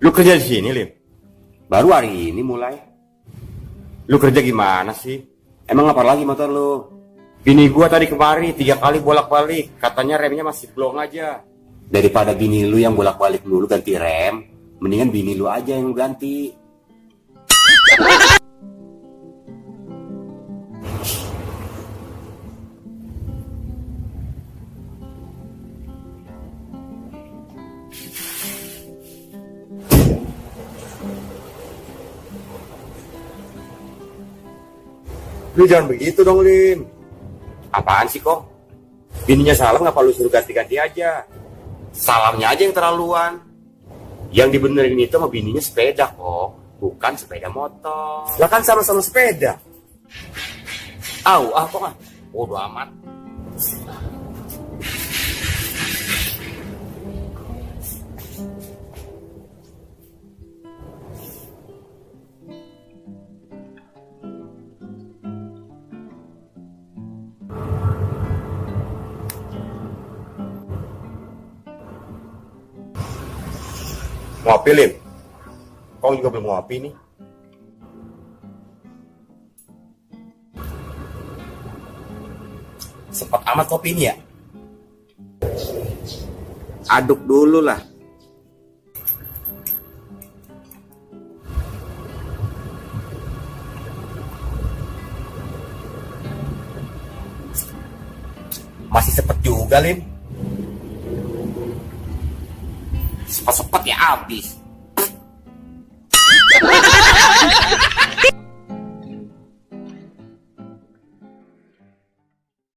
Lu kerja di sini, Lim? Baru hari ini mulai. Lu kerja gimana sih? Emang apa lagi motor lu? Bini gua tadi kemari 3 kali bolak-balik, katanya remnya masih blong aja. Daripada bini lu yang bolak-balik dulu ganti rem, mendingan bini lu aja yang ganti. Lu jangan begitu dong, Lim. Apaan sih kok? Bininya salah ngapa lu suruh ganti-ganti aja? Salahnya aja yang terlaluan. Yang dibenerin itu sama bininya sepeda kok, bukan sepeda motor. Lah kan sama-sama sepeda. Kok ah. Bodo amat. Ngopi, Lim? Kau juga belum ngopi nih. Cepat amat kopi ini ya. Aduk dulu lah. Masih sepet juga, Lim. Sepet-sepet ya habis.